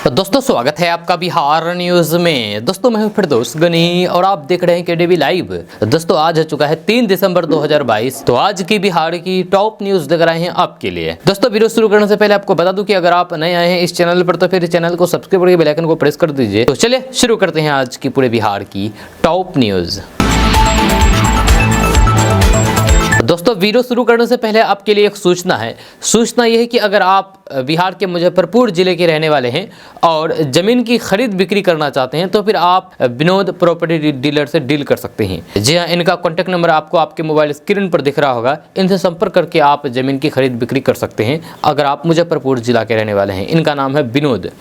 दोस्तों स्वागत है आपका बिहार न्यूज में। दोस्तों मैं हूं फिरदौस गनी और आप देख रहे हैं केडीवी लाइव। दोस्तों आज हो चुका है 3 दिसंबर 2022। तो आज की बिहार की टॉप न्यूज लेकर आए हैं आपके लिए। दोस्तों वीडियो शुरू करने से पहले आपको बता दूं कि अगर आप नए आए हैं इस चैनल पर तो फिर चैनल को सब्सक्राइब करके बेल आइकन को प्रेस कर दीजिए। तो चलिए शुरू करते हैं आज की पूरे बिहार की टॉप न्यूज। दोस्तों वीडियो शुरू करने से पहले आपके लिए एक सूचना है। सूचना यह है कि अगर आप बिहार के मुजफ्फरपुर जिले के रहने वाले हैं और ज़मीन की खरीद बिक्री करना चाहते हैं तो फिर आप विनोद प्रॉपर्टी डीलर से डील कर सकते हैं। जी हाँ, इनका कॉन्टैक्ट नंबर आपको आपके मोबाइल स्क्रीन पर दिख रहा होगा। इनसे संपर्क करके आप ज़मीन की खरीद बिक्री कर सकते हैं अगर आप मुजफ्फरपुर जिला के रहने वाले हैं। इनका नाम है विनोद।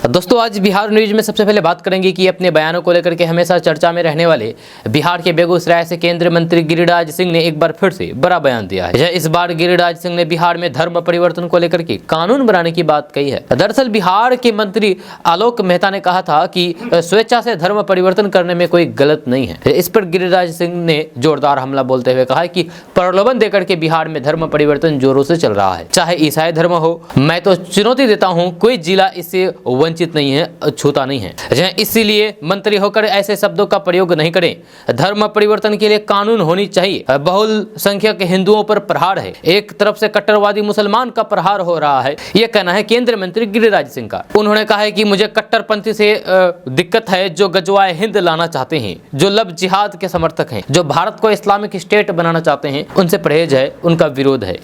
दोस्तों आज बिहार न्यूज में सबसे पहले बात करेंगे कि अपने बयानों को लेकर के हमेशा चर्चा में रहने वाले बिहार के बेगूसराय से केंद्रीय मंत्री गिरिराज सिंह ने एक बार फिर से बड़ा बयान दिया है। इस बार गिरिराज सिंह ने बिहार में धर्म परिवर्तन को लेकर के कानून बनाने की बात कही है। दरअसल बिहार के मंत्री आलोक मेहता ने कहा था कि स्वेच्छा से धर्म परिवर्तन करने में कोई गलत नहीं है। इस पर गिरिराज सिंह ने जोरदार हमला बोलते हुए कहा कि प्रलोभन देकर के बिहार में धर्म परिवर्तन जोरों से चल रहा है, चाहे ईसाई धर्म हो। मैं तो चुनौती देता हूँ, कोई जिला इससे वंचित नहीं है, छूता नहीं है। इसीलिए मंत्री होकर ऐसे शब्दों का प्रयोग नहीं करें। धर्म परिवर्तन के लिए कानून होनी चाहिए। बहुसंख्यक हिंदुओं पर प्रहार है, एक तरफ से कट्टरवादी मुसलमान का प्रहार हो रहा है। यह कहना है केंद्रीय मंत्री गिरिराज सिंह का। उन्होंने कहा है कि मुझे कट्टरपंथी से दिक्कत है जो गजवाए हिंद लाना चाहते हैं, जो लब जिहाद के समर्थक हैं, जो भारत को इस्लामिक स्टेट बनाना चाहते हैं। उनसे परहेज है, उनका विरोध है।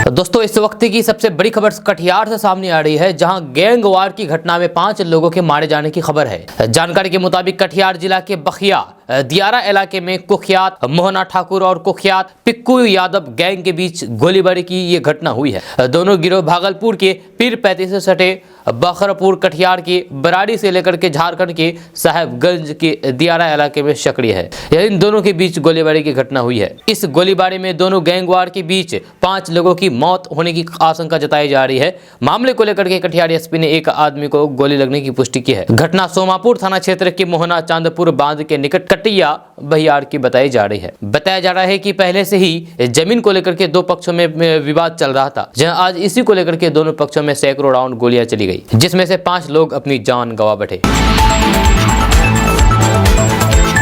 दोस्तों इस वक्त की सबसे बड़ी खबर कटिहार से सामने आ रही है, जहां गैंगवार की घटना में 5 लोगों के मारे जाने की खबर है। जानकारी के मुताबिक कटिहार जिला के बखिया दियारा इलाके में कुख्यात मोहना ठाकुर और कुख्यात पिक्कू यादव गैंग के बीच गोलीबारी की ये घटना हुई है। दोनों गिरोह भागलपुर के पीर 35 से सटे बखरपुर, कटिहार के बराड़ी से लेकर के झारखंड के साहेबगंज के दियारा इलाके में सक्रिय है। इन दोनों के बीच गोलीबारी की घटना हुई है। इस गोलीबारी में दोनों गैंगवार के बीच 5 लोगों की मौत होने की आशंका जताई जा रही है। मामले को लेकर के कटिहार एसपी ने एक आदमी को गोली लगने की पुष्टि की है। घटना सोमापुर थाना क्षेत्र के मोहना चांदपुर बांध के निकट कटिया बहियार की बताई जा रही है। बताया जा रहा है कि पहले से ही जमीन को लेकर के 2 पक्षों में विवाद चल रहा था, जहां आज इसी को लेकर के दोनों पक्षों में सैकड़ों राउंड गोलियां चली गई, जिसमें से 5 लोग अपनी जान गंवा बैठे।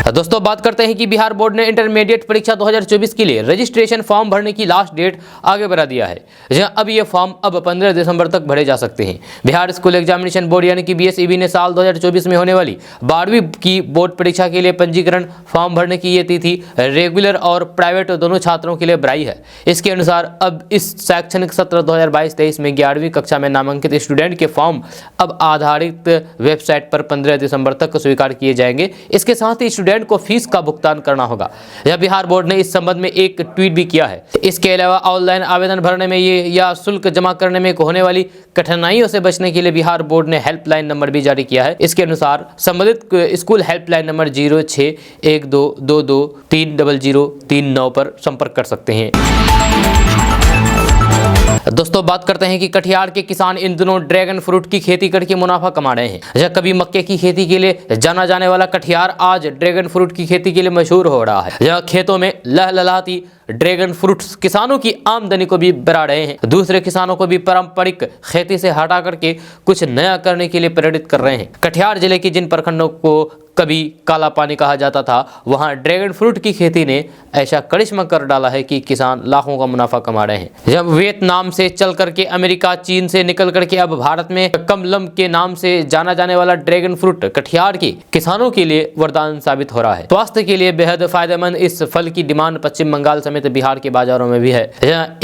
दोस्तों बात करते हैं कि बिहार बोर्ड ने इंटरमीडिएट परीक्षा 2024 के लिए रजिस्ट्रेशन फॉर्म भरने की लास्ट डेट आगे बढ़ा दिया है। जहां अब ये फॉर्म अब 15 दिसंबर तक भरे जा सकते हैं। बिहार स्कूल एग्जामिनेशन बोर्ड यानी कि बीएसईबी ने साल 2024 में होने वाली 12वीं की बोर्ड परीक्षा के लिए पंजीकरण फॉर्म भरने की ये तिथि रेगुलर और प्राइवेट दोनों छात्रों के लिए बढ़ाई है। इसके अनुसार अब इस शैक्षणिक सत्र 2022-23 में 11वीं कक्षा में नामांकित स्टूडेंट के फॉर्म अब आधारित वेबसाइट पर 15 दिसंबर तक स्वीकार किए जाएंगे। इसके साथ ही स्टूडेंट को फीस का भुगतान करना होगा। यह बिहार बोर्ड ने इस संबंध में एक ट्वीट भी किया है। इसके अलावा ऑनलाइन आवेदन भरने में या शुल्क जमा करने में होने वाली कठिनाइयों से बचने के लिए बिहार बोर्ड ने हेल्पलाइन नंबर भी जारी किया है। इसके अनुसार संबंधित स्कूल हेल्पलाइन नंबर 0612230039 पर संपर्क कर सकते हैं। दोस्तों बात करते हैं कि कटिहार के किसान इन दिनों ड्रैगन फ्रूट की खेती करके मुनाफा कमा रहे हैं। जब कभी मक्के की खेती के लिए जाना जाने वाला कटिहार आज ड्रैगन फ्रूट की खेती के लिए मशहूर हो रहा है। जहाँ खेतों में लहलहाती ड्रैगन फ्रूट्स किसानों की आमदनी को भी बढ़ा रहे हैं, दूसरे किसानों को भी पारंपरिक खेती से हटा करके कुछ नया करने के लिए प्रेरित कर रहे हैं। कटिहार जिले की जिन प्रखंडों को कभी काला पानी कहा जाता था, वहां ड्रैगन फ्रूट की खेती ने ऐसा करिश्मा कर डाला है कि किसान लाखों का मुनाफा कमा रहे हैं। जब वियतनाम से चल करके अमेरिका, चीन से निकल करके अब भारत में कमलम के नाम से जाना जाने वाला ड्रैगन फ्रूट कटिहार के किसानों के लिए वरदान साबित हो रहा है। स्वास्थ्य के लिए बेहद फायदेमंद इस फल की डिमांड पश्चिम बंगाल समेत बिहार के बाजारों में भी है।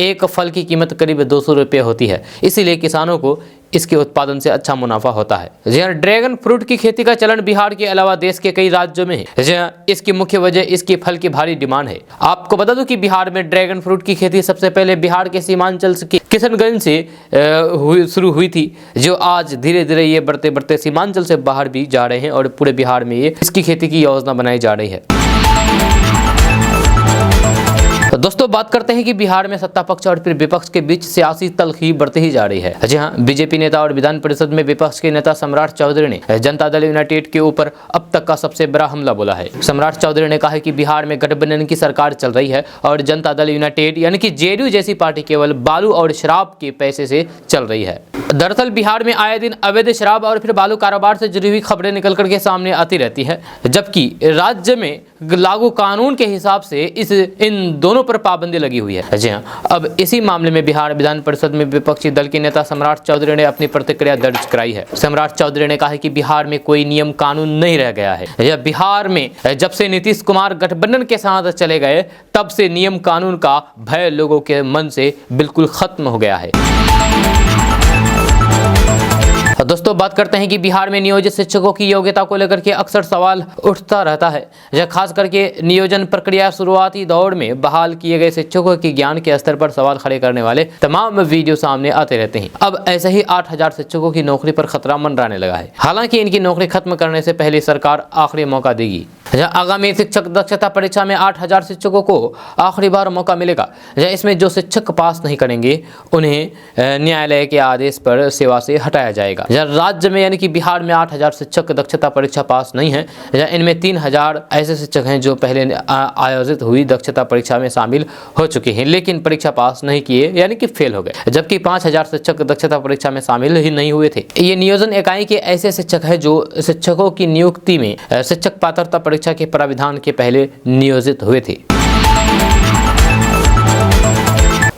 एक फल की कीमत करीब 200 रुपये होती है, इसीलिए किसानों को इसके उत्पादन से अच्छा मुनाफा होता है। ड्रैगन फ्रूट की खेती का चलन बिहार के अलावा देश के कई राज्यों में है। इसकी मुख्य वजह इसके फल की भारी डिमांड है। आपको बता दूं कि बिहार में ड्रैगन फ्रूट की खेती सबसे पहले बिहार के सीमांचल से किशनगंज से शुरू हुई थी, जो आज धीरे धीरे ये बढ़ते बढ़ते सीमांचल से बाहर भी जा रहे हैं और पूरे बिहार में ये इसकी खेती की योजना बनाई जा रही है। दोस्तों बात करते हैं कि बिहार में सत्ता पक्ष और फिर विपक्ष के बीच सियासी तल्खी बढ़ती ही जा रही है। जी हाँ, बीजेपी नेता और विधान परिषद में विपक्ष के नेता सम्राट चौधरी ने जनता दल यूनाइटेड के ऊपर अब तक का सबसे बड़ा हमला बोला है। सम्राट चौधरी ने कहा है कि बिहार में गठबंधन की सरकार चल रही है और जनता दल यूनाइटेड यानी कि जेडीयू जैसी पार्टी केवल बालू और शराब के पैसे से चल रही है। दरअसल बिहार में आए दिन अवैध शराब और फिर बालू कारोबार से जुड़ी हुई खबरें निकल करके सामने आती रहती है, जबकि राज्य में लागू कानून के हिसाब से इन दोनों पर पाबंदी लगी हुई है। जी हाँ, अब इसी मामले में बिहार विधान परिषद में विपक्षी दल के नेता सम्राट चौधरी ने अपनी प्रतिक्रिया दर्ज कराई है। सम्राट चौधरी ने कहा है कि बिहार में कोई नियम कानून नहीं रह गया है। यह बिहार में जब से नीतीश कुमार गठबंधन के साथ चले गए तब से नियम कानून का भय लोगों के मन से बिल्कुल खत्म हो गया है। दोस्तों बात करते हैं कि बिहार में नियोजित शिक्षकों की योग्यता को लेकर के अक्सर सवाल उठता रहता है। यह खास करके नियोजन प्रक्रिया शुरुआती दौर में बहाल किए गए शिक्षकों के ज्ञान के स्तर पर सवाल खड़े करने वाले तमाम वीडियो सामने आते रहते हैं। अब ऐसे ही 8000 शिक्षकों की नौकरी पर खतरा मंडराने लगा है। हालांकि इनकी नौकरी खत्म करने से पहले सरकार आखिरी मौका देगी। आगामी शिक्षक दक्षता परीक्षा में 8000 शिक्षकों को आखिरी बार मौका मिलेगा। इसमें जो शिक्षक पास नहीं करेंगे उन्हें न्यायालय के आदेश पर सेवा से हटाया जाएगा। राज्य में यानी कि बिहार में 8000 शिक्षक दक्षता परीक्षा पास नहीं है। इनमें 3000 ऐसे शिक्षक हैं जो पहले आयोजित हुई दक्षता परीक्षा में शामिल हो चुके हैं लेकिन परीक्षा पास नहीं किए यानी कि फेल हो गए, जबकि 5000 शिक्षक दक्षता परीक्षा में शामिल ही नहीं हुए थे। ये नियोजन इकाई के ऐसे शिक्षक हैं जो शिक्षकों की नियुक्ति में शिक्षक पात्रता परीक्षा के प्राविधान के पहले नियोजित हुए थे।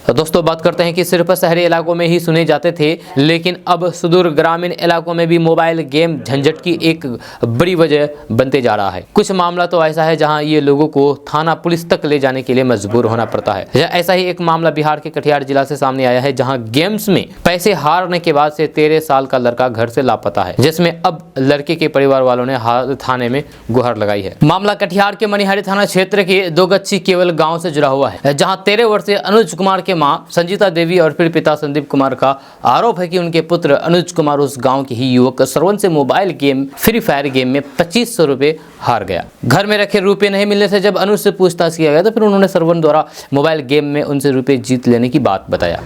तो दोस्तों बात करते हैं कि सिर्फ शहरी इलाकों में ही सुने जाते थे, लेकिन अब सुदूर ग्रामीण इलाकों में भी मोबाइल गेम झंझट की एक बड़ी वजह बनते जा रहा है। कुछ मामला तो ऐसा है जहां ये लोगों को थाना पुलिस तक ले जाने के लिए मजबूर होना पड़ता है। ऐसा ही एक मामला बिहार के कटिहार जिला से सामने आया है, जहां गेम्स में पैसे हारने के बाद से 13 साल का लड़का घर से लापता है, जिसमें अब लड़के के परिवार वालों ने थाने में गुहार लगाई है। मामला कटिहार के मनिहारी थाना क्षेत्र के दोगच्छी केवल गाँव से जुड़ा हुआ है, जहाँ 13 वर्षीय अनुज कुमार के मां संजीता देवी और फिर पिता संदीप कुमार का आरोप है कि उनके पुत्र अनुज कुमार उस गांव के ही युवक श्रवण से mobile game free fire game में 2500 रुपए हार गया। घर में रखे रुपए नहीं मिलने से जब अनुज से पूछताछ किया गया तो फिर उन्होंने श्रवण द्वारा मोबाइल गेम में उनसे रुपए जीत लेने की बात बताया।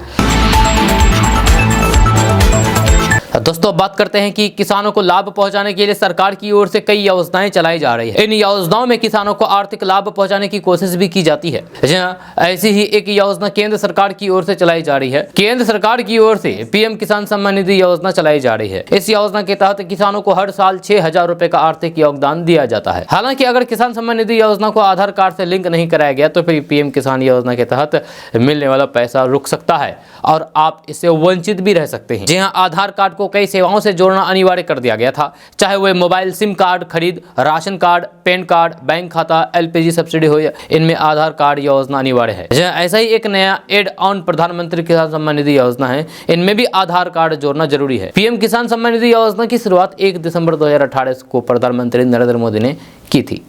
दोस्तों बात करते हैं कि किसानों को लाभ पहुंचाने के लिए सरकार की ओर से कई योजनाएं चलाई जा रही है। इन योजनाओं में किसानों को आर्थिक लाभ पहुंचाने की कोशिश भी की जाती है। ऐसी ही एक योजना केंद्र सरकार की ओर से चलाई जा रही है। केंद्र सरकार की ओर से पीएम किसान सम्मान निधि योजना चलाई जा रही है। इस योजना के तहत किसानों को हर साल 6000 रुपए का आर्थिक योगदान दिया जाता है। हालांकि अगर किसान सम्मान निधि योजना को आधार कार्ड से लिंक नहीं कराया गया तो फिर पीएम किसान योजना के तहत मिलने वाला पैसा रुक सकता है और आप इससे वंचित भी रह सकते हैं। जी हाँ, आधार कार्ड को कई सेवाओं से जोड़ना अनिवार्य कर दिया गया था, चाहे वह मोबाइल सिम कार्ड खरीद, ration card, pan card, bank खाता, एलपीजी सब्सिडी हो, इनमें आधार कार्ड योजना अनिवार्य है। ऐसा ही एक नया एड ऑन प्रधानमंत्री किसान सम्मान निधि योजना है, इनमें भी आधार कार्ड जोड़ना जरूरी है। पीएम किसान सम्मान निधि योजना की शुरुआत 1 दिसंबर 2018 को प्रधानमंत्री नरेंद्र मोदी ने की थी।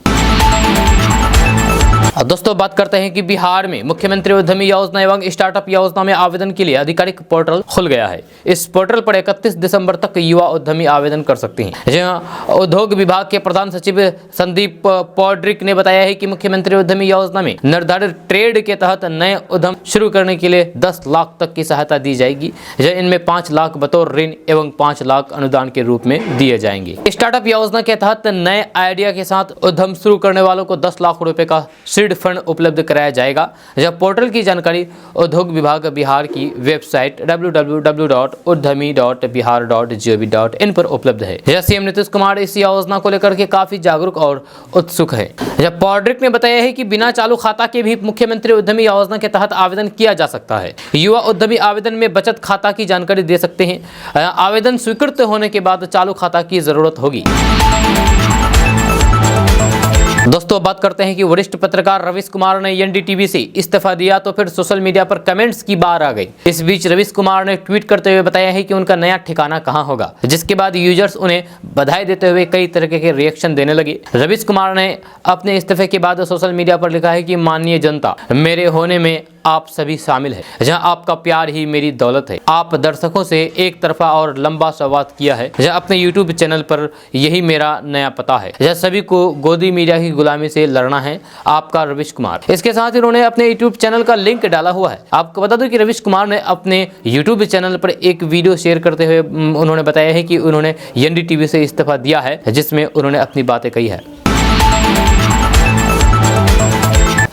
अब दोस्तों बात करते हैं कि बिहार में मुख्यमंत्री उद्यमी योजना एवं स्टार्टअप योजना में आवेदन के लिए आधिकारिक पोर्टल खुल गया है। इस पोर्टल पर 31 दिसंबर तक युवा उद्यमी आवेदन कर सकते हैं। जहां उद्योग विभाग के प्रधान सचिव संदीप पौड्रिक ने बताया है कि मुख्यमंत्री उद्यमी योजना में निर्धारित ट्रेड के तहत नए उद्यम शुरू करने के लिए 10 लाख तक की सहायता दी जाएगी। इनमें 5 लाख बतौर ऋण एवं 5 लाख अनुदान के रूप में दिए जाएंगे। स्टार्टअप योजना के तहत नए आइडिया के साथ उद्यम शुरू करने वालों को 10 लाख रुपए का सीड फंड उपलब्ध कराया जाएगा। जब पोर्टल की जानकारी उद्योग विभाग बिहार की वेबसाइट www.uddhami.bihar.gov.in पर उपलब्ध है। सीएम नीतीश कुमार इस योजना को लेकर के काफी जागरूक और उत्सुक है। जब पौड्रिक ने बताया है कि बिना चालू खाता के भी मुख्यमंत्री उद्यमी योजना के तहत आवेदन किया जा सकता है। युवा उद्यमी आवेदन में बचत खाता की जानकारी दे सकते हैं। आवेदन स्वीकृत होने के बाद चालू खाता की जरूरत होगी। दोस्तों बात करते हैं कि वरिष्ठ पत्रकार रवीश कुमार ने एनडीटीवी से इस्तीफा दिया तो फिर सोशल मीडिया पर कमेंट्स की बार आ गई। इस बीच रवीश कुमार ने ट्वीट करते हुए बताया है कि उनका नया ठिकाना कहां होगा, जिसके बाद यूजर्स उन्हें बधाई देते हुए कई तरह के रिएक्शन देने लगे। रवीश कुमार ने अपने इस्तीफे के बाद सोशल मीडिया पर लिखा है कि माननीय जनता, मेरे होने में आप सभी शामिल है, जहां आपका प्यार ही मेरी दौलत है। आप दर्शकों से एक तरफा और लंबा संवाद किया है, जहां अपने यूट्यूब चैनल पर यही मेरा नया पता है, जहां सभी को गोदी मीडिया की गुलामी से लड़ना है। आपका रविश कुमार। इसके साथ ही उन्होंने अपने यूट्यूब चैनल का लिंक डाला हुआ है। आपको बता दूं कि रविश कुमार ने अपने यूट्यूब चैनल पर एक वीडियो शेयर करते हुए उन्होंने बताया है कि उन्होंने एनडीटीवी से इस्तीफा दिया है, जिसमें उन्होंने अपनी बातें कही है।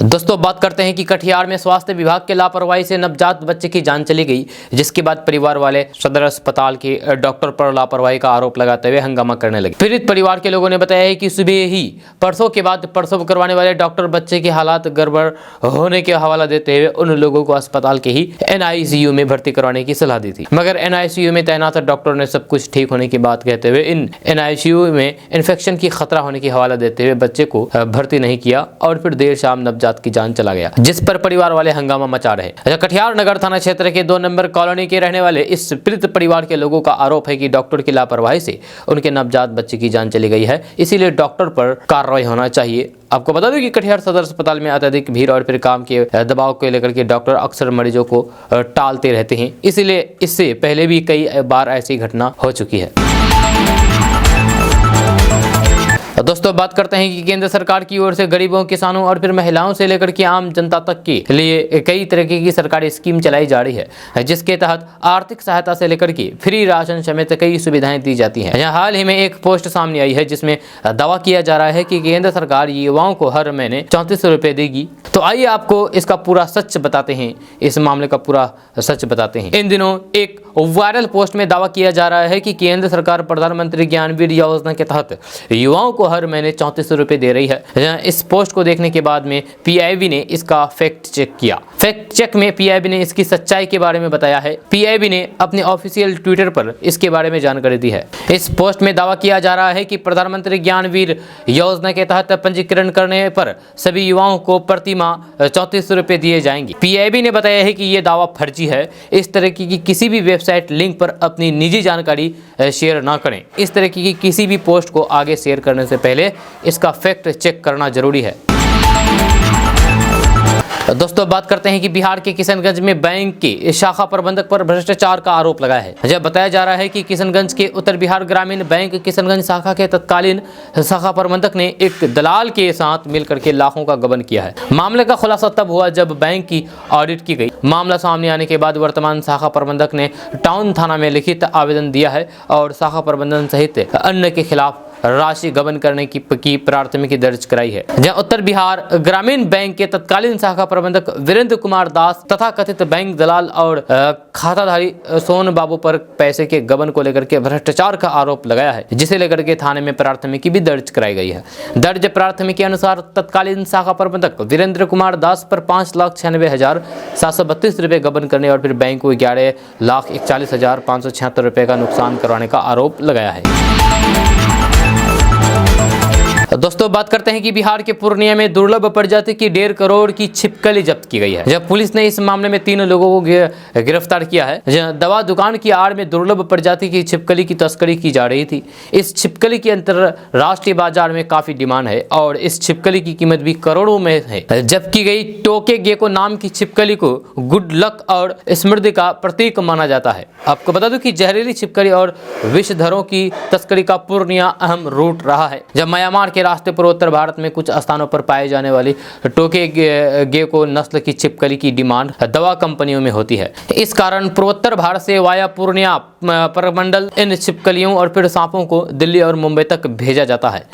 दोस्तों बात करते हैं कि कटिहार में स्वास्थ्य विभाग के लापरवाही से नवजात बच्चे की जान चली गई, जिसके बाद परिवार वाले सदर अस्पताल के डॉक्टर पर लापरवाही का आरोप लगाते हुए हंगामा करने लगे। पीड़ित परिवार के लोगों ने बताया है कि सुबह ही प्रसव के बाद प्रसव करवाने वाले डॉक्टर बच्चे के हालात गड़बड़ होने के हवाला देते हुए उन लोगों को अस्पताल के ही NICU में भर्ती करवाने की सलाह दी थी, मगर NICU में तैनात डॉक्टर ने सब कुछ ठीक होने की बात कहते हुए इन NICU में इन्फेक्शन की खतरा होने की हवाला देते हुए बच्चे को भर्ती नहीं किया और फिर देर शाम नवजात की जान चला गया, जिस पर परिवार वाले हंगामा मचा रहे। कटिहार नगर थाना क्षेत्र के 2 नंबर कॉलोनी के रहने वाले इस पीड़ित परिवार के लोगों का आरोप है कि डॉक्टर की लापरवाही से उनके नवजात बच्चे की जान चली गई है, इसीलिए डॉक्टर पर कार्रवाई होना चाहिए। आपको बता दें कि कटिहार सदर अस्पताल में अत्यधिक भीड़ और फिर काम के दबाव को लेकर के डॉक्टर अक्सर मरीजों को टालते रहते हैं, इसीलिए इससे पहले भी कई बार ऐसी घटना हो चुकी है। दोस्तों बात करते हैं कि केंद्र सरकार की ओर से गरीबों, किसानों और फिर महिलाओं से लेकर के आम जनता तक के लिए कई तरीके की सरकारी स्कीम चलाई जा रही है, जिसके तहत आर्थिक सहायता से लेकर के फ्री राशन समेत कई सुविधाएं दी जाती हैं। यहाँ हाल ही में एक पोस्ट सामने आई है जिसमें दावा किया जा रहा है कि केंद्र सरकार युवाओं को हर महीने 3400 रुपये देगी। तो आइए आपको इसका पूरा सच बताते हैं, इस मामले का पूरा सच बताते हैं। इन दिनों एक वायरल पोस्ट में दावा किया जा रहा है कि केंद्र सरकार प्रधानमंत्री ज्ञानवीर योजना के तहत युवाओं को हर महीने 3400 रुपये दे रही है। इस पोस्ट को देखने के बाद में PIB ने इसका फैक्ट चेक किया। फैक्ट चेक में PIB ने इसकी सच्चाई के बारे में बताया है। PIB ने अपने ऑफिशियल ट्विटर पर इसके बारे में जानकारी दी है। इस पोस्ट में दावा किया जा रहा है कि प्रधानमंत्री ज्ञानवीर योजना के तहत पंजीकरण करने पर सभी युवाओं को प्रति माह 3400 रुपये दिए जाएंगे। PIB ने बताया है कि यह दावा फर्जी है। इस तरह की किसी भी वेबसाइट लिंक पर अपनी निजी जानकारी शेयर ना करें। इस तरह की किसी भी पोस्ट को आगे शेयर करने से पहले इसका फैक्ट चेक करना जरूरी है। दोस्तों बात करते हैं कि बिहार के किशनगंज में बैंक के शाखा प्रबंधक पर भ्रष्टाचार का आरोप लगा है। जब बताया जा रहा है कि किशनगंज के उत्तर बिहार ग्रामीण बैंक किशनगंज शाखा के तत्कालीन शाखा प्रबंधक ने एक दलाल के साथ मिलकर के लाखों का गबन किया है। मामले का खुलासा तब हुआ जब बैंक की ऑडिट की गई। मामला सामने आने के बाद वर्तमान शाखा प्रबंधक ने टाउन थाना में लिखित आवेदन दिया है और शाखा प्रबंधन सहित अन्य के खिलाफ राशि गबन करने की प्राथमिकी दर्ज कराई है। जहां उत्तर बिहार ग्रामीण बैंक के तत्कालीन शाखा प्रबंधक वीरेंद्र कुमार दास तथा कथित बैंक दलाल और खाताधारी सोन बाबू पर पैसे के गबन को लेकर के भ्रष्टाचार का आरोप लगाया है, जिसे लेकर के थाने में प्राथमिकी भी दर्ज कराई गई है। दर्ज प्राथमिकी के अनुसार तत्कालीन शाखा प्रबंधक वीरेंद्र कुमार दास पर 5,96,732 रुपये गबन करने और फिर बैंक को 11,41,576 रुपये का नुकसान करवाने का आरोप लगाया है। दोस्तों बात करते हैं कि बिहार के पूर्णिया में दुर्लभ प्रजाति की 1.5 करोड़ की छिपकली जब्त की गई है। जब पुलिस ने इस मामले में 3 लोगों को गिरफ्तार किया है। दवा दुकान की आड़ में दुर्लभ प्रजाति की छिपकली की तस्करी की जा रही थी। इस छिपकली की अंतरराष्ट्रीय बाजार में काफी डिमांड है और इस छिपकली की कीमत भी करोड़ों में है। जब्त की गई टोके गेको नाम की छिपकली को गुड लक और समृद्धि का प्रतीक माना जाता है। आपको बता दूं कि जहरीली छिपकली और विषधरों की तस्करी का पूर्णिया अहम रूट रहा है। जब म्यांमार के रास्ते पूर्वोत्तर भारत में कुछ स्थानों पर पाए जाने वाली टोके गेको नस्ल की छिपकली की डिमांड दवा कंपनियों में होती है। इस कारण पूर्वोत्तर भारत से वाया पूर्णिया प्रमंडल इन छिपकलियों और फिर सांपों को दिल्ली और मुंबई तक भेजा जाता है।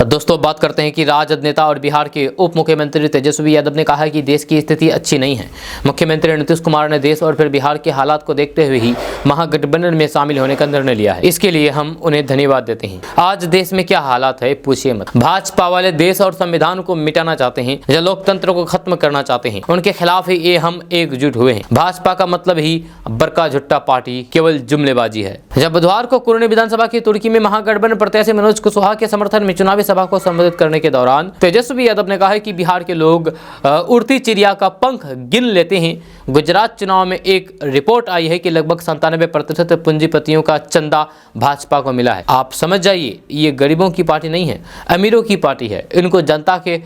दोस्तों बात करते हैं कि राजद नेता और बिहार के उप मुख्यमंत्री तेजस्वी यादव ने कहा है कि देश की स्थिति अच्छी नहीं है। मुख्यमंत्री नीतीश कुमार ने देश और फिर बिहार के हालात को देखते हुए ही महागठबंधन में शामिल होने का निर्णय लिया है। इसके लिए हम उन्हें धन्यवाद देते हैं। आज देश में क्या हालात है पूछिए मत। भाजपा वाले देश और संविधान को मिटाना चाहते हैं या लोकतंत्र को खत्म करना चाहते हैं। उनके खिलाफ ही ये हम एकजुट हुए हैं। भाजपा का मतलब ही बड़का झुट्टा पार्टी केवल जुमलेबाजी है। जब बुधवार को कुर्नी विधानसभा की तुर्की में महागठबंधन प्रत्याशी मनोज कुशवाहा के समर्थन में चुनावी जनसभा को संबोधित करने के दौरान तेजस्वी यादव ने कहा है कि बिहार के लोग उड़ती चिड़िया का पंख गिन लेते हैं। गुजरात चुनाव में एक रिपोर्ट आई है कि लगभग 97% पूंजीपतियों का चंदा भाजपा को मिला है। आप समझ जाइए, ये गरीबों की पार्टी नहीं है, अमीरों की पार्टी है। इनको जनता के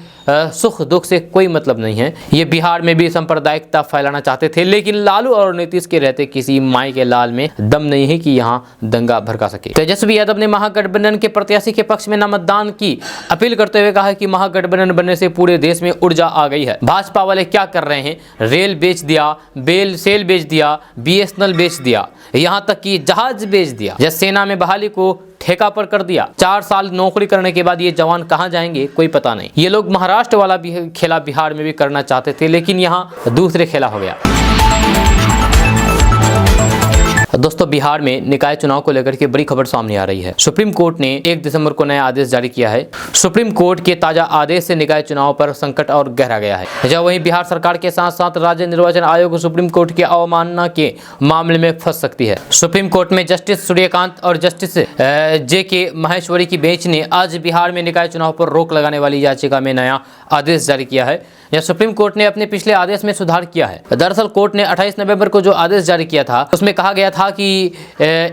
सुख दुख से कोई मतलब नहीं है। ये बिहार में भी सांप्रदायिकता फैलाना चाहते थे, लेकिन लालू और नीतीश के रहते किसी माई के लाल में दम नहीं है कि यहाँ दंगा भड़का सके। तेजस्वी यादव ने महागठबंधन के प्रत्याशी के पक्ष में न मतदान की अपील करते हुए कहा कि महागठबंधन बनने से पूरे देश में ऊर्जा आ गई है। भाजपा वाले क्या कर रहे हैं? रेल बेच दिया, सेल बेच दिया, BSNL बेच दिया, यहाँ तक कि जहाज बेच दिया, या सेना में बहाली को ठेका पर कर दिया। 4 साल नौकरी करने के बाद ये जवान कहां जाएंगे कोई पता नहीं। ये लोग महाराष्ट्र वाला भी खेला बिहार में भी करना चाहते थे, लेकिन यहाँ दूसरे खेला हो गया। दोस्तों, बिहार में निकाय चुनाव को लेकर के बड़ी खबर सामने आ रही है। सुप्रीम कोर्ट ने 1 दिसंबर को नया आदेश जारी किया है। सुप्रीम कोर्ट के ताजा आदेश से निकाय चुनाव पर संकट और गहरा गया है। जब वहीं बिहार सरकार के साथ साथ राज्य निर्वाचन आयोग सुप्रीम कोर्ट की अवमानना के मामले में फंस सकती है। सुप्रीम कोर्ट में जस्टिस सूर्यकांत और जस्टिस JK महेश्वरी की बेंच ने आज बिहार में निकाय चुनाव पर रोक लगाने वाली याचिका में नया आदेश जारी किया है। यह सुप्रीम कोर्ट ने अपने पिछले आदेश में सुधार किया है। दरअसल कोर्ट ने 28 नवंबर को जो आदेश जारी किया था, उसमें कहा गया था कि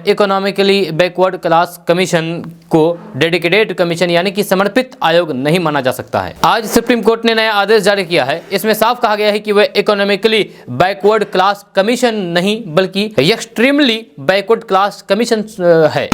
इकोनॉमिकली बैकवर्ड क्लास कमीशन को डेडिकेटेड कमीशन यानी कि समर्पित आयोग नहीं माना जा सकता है। आज सुप्रीम कोर्ट ने नया आदेश जारी किया है। इसमें साफ कहा गया है कि वह इकोनॉमिकली बैकवर्ड क्लास कमीशन नहीं बल्कि एक्सट्रीमली बैकवर्ड क्लास कमीशन है।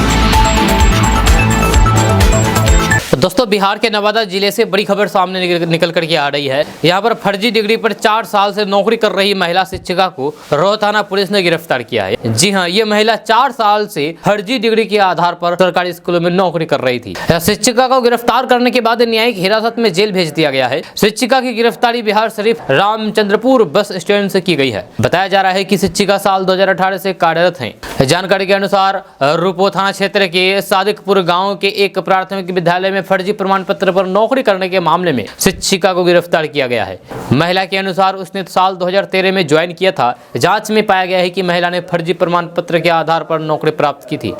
दोस्तों, बिहार के नवादा जिले से बड़ी खबर सामने निकल करके आ रही है। यहाँ पर फर्जी डिग्री पर 4 साल से नौकरी कर रही महिला शिक्षिका को रोहताना पुलिस ने गिरफ्तार किया है। जी हाँ, ये महिला 4 साल से फर्जी डिग्री के आधार पर सरकारी स्कूलों में नौकरी कर रही थी। शिक्षिका को गिरफ्तार करने के बाद न्यायिक हिरासत में जेल भेज दिया गया है। शिक्षिका की गिरफ्तारी बिहार शरीफ रामचंद्रपुर बस स्टैंड से की गई है। बताया जा रहा है कि शिक्षिका साल 2018 से कार्यरत है। जानकारी के अनुसार रूपो थाना क्षेत्र के सादिकपुर गाँव के एक प्राथमिक विद्यालय में फर्जी प्रमाण पत्र पर नौकरी करने के मामले में शिक्षिका को गिरफ्तार किया गया है। महिला के अनुसार उसने साल 2013 में ज्वाइन किया था। जांच में पाया गया है कि महिला ने फर्जी प्रमाण पत्र के आधार पर नौकरी प्राप्त की थी।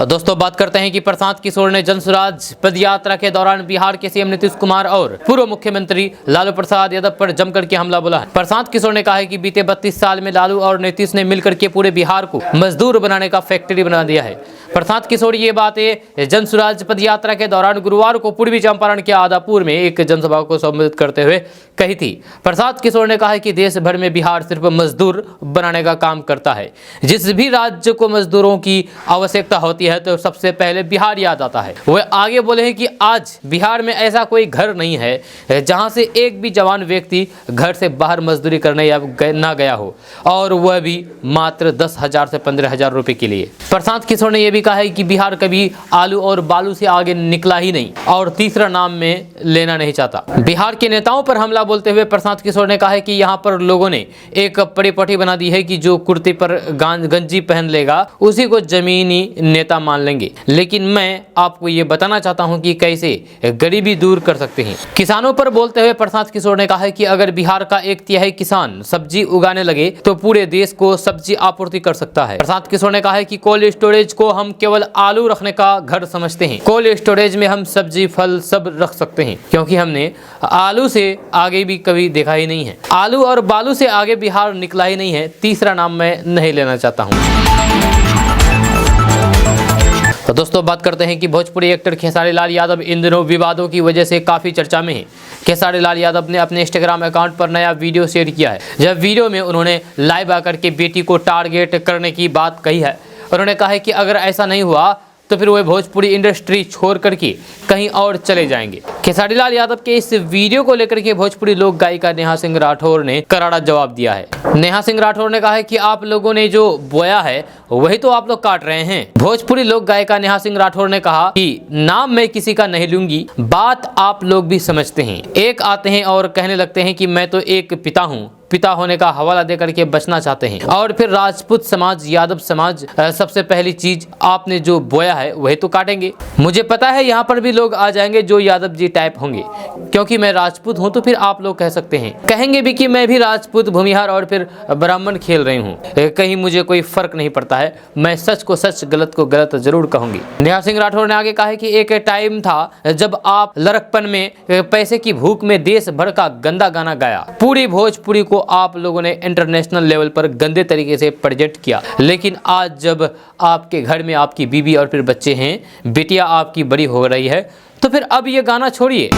दोस्तों, बात करते हैं कि प्रशांत किशोर ने जनसुराज पद यात्रा के दौरान बिहार के CM नीतीश कुमार और पूर्व मुख्यमंत्री लालू प्रसाद यादव पर जमकर के हमला बोला है। प्रशांत किशोर ने कहा है कि बीते 32 साल में लालू और नीतीश ने मिलकर के पूरे बिहार को मजदूर बनाने का फैक्ट्री बना दिया है। प्रशांत किशोर ये बातें जनसुराज पद यात्रा के दौरान गुरुवार को पूर्वी चंपारण के आदापुर में एक जनसभा को संबोधित करते हुए कही थी। प्रशांत किशोर ने कहा है कि देश भर में बिहार सिर्फ मजदूर बनाने का काम करता है। जिस भी राज्य को मजदूरों की आवश्यकता होती है तो सबसे पहले बिहार याद आता है। वह आगे बोले हैं कि आज बिहार में ऐसा कोई घर नहीं है जहां से एक भी जवान व्यक्ति घर से बाहर मजदूरी करने या ना गया हो, और वह भी मात्र 10,000 से 15,000 रुपए के लिए। प्रशांत किशोर ने यह भी कहा है कि बिहार कभी आलू और बालू से आगे निकला ही नहीं और तीसरा नाम में लेना नहीं चाहता। बिहार के नेताओं पर हमला बोलते हुए प्रशांत किशोर ने कहा है कि यहाँ पर लोगों ने एक परिपाटी बना दी है कि जो कुर्ते पर गंजी पहन लेगा उसी को जमीनी नेता मान लेंगे। लेकिन मैं आपको ये बताना चाहता हूँ कि कैसे गरीबी दूर कर सकते हैं। किसानों पर बोलते हुए प्रशांत किशोर ने कहा है कि अगर बिहार का 1/3 किसान सब्जी उगाने लगे तो पूरे देश को सब्जी आपूर्ति कर सकता है। प्रशांत किशोर ने कहा है कि कोल्ड स्टोरेज को हम केवल आलू रखने का घर समझते हैं। कोल्ड स्टोरेज में हम सब्जी फल सब रख सकते हैं, क्योंकि हमने आलू से आगे भी कभी देखा ही नहीं है। आलू और बालू से आगे बिहार निकला ही नहीं है। तीसरा नाम मैं नहीं लेना चाहता हूँ। तो दोस्तों, बात करते हैं कि भोजपुरी एक्टर खेसारी लाल यादव इन दिनों विवादों की वजह से काफ़ी चर्चा में है। खेसारी लाल यादव ने अपने इंस्टाग्राम अकाउंट पर नया वीडियो शेयर किया है। जब वीडियो में उन्होंने लाइव आकर के बेटी को टारगेट करने की बात कही है। उन्होंने कहा है कि अगर ऐसा नहीं हुआ तो फिर वे भोजपुरी इंडस्ट्री छोड़ करके कहीं और चले जाएंगे। खेसारी लाल यादव के इस वीडियो को लेकर के भोजपुरी लोक गायिका नेहा सिंह राठौर ने करारा जवाब दिया है। नेहा सिंह राठौर ने कहा है कि आप लोगों ने जो बोया है वही तो आप लोग काट रहे हैं। भोजपुरी लोक गायिका नेहा सिंह राठौर ने कहा कि नाम मैं किसी का नहीं लूंगी, बात आप लोग भी समझते हैं। एक आते हैं और कहने लगते हैं कि मैं तो एक पिता हूँ, पिता होने का हवाला देकर के बचना चाहते हैं। और फिर राजपूत समाज, यादव समाज, सबसे पहली चीज आपने जो बोया है वही तो काटेंगे। मुझे पता है यहाँ पर भी लोग आ जाएंगे जो यादव जी टाइप होंगे, क्योंकि मैं राजपूत हूँ। तो फिर आप लोग कह सकते हैं, कहेंगे भी कि मैं भी राजपूत, भूमिहार और फिर ब्राह्मण खेल रही हूँ, कहीं मुझे कोई फर्क नहीं पड़ता है। मैं सच को सच, गलत को गलत जरूर कहूंगी। निहाल सिंह राठौर ने आगे कहा है कि एक टाइम था जब आप लड़कपन में पैसे की भूख में देश भर का गंदा गाना गाया। पूरी भोजपुरी को आप लोगों ने इंटरनेशनल लेवल पर गंदे तरीके से प्रेजेंट किया। लेकिन आज जब आपके घर में आपकी बीवी और फिर बच्चे हैं, बेटियां आपकी बड़ी हो रही है, तो फिर अब ये गाना छोड़िए।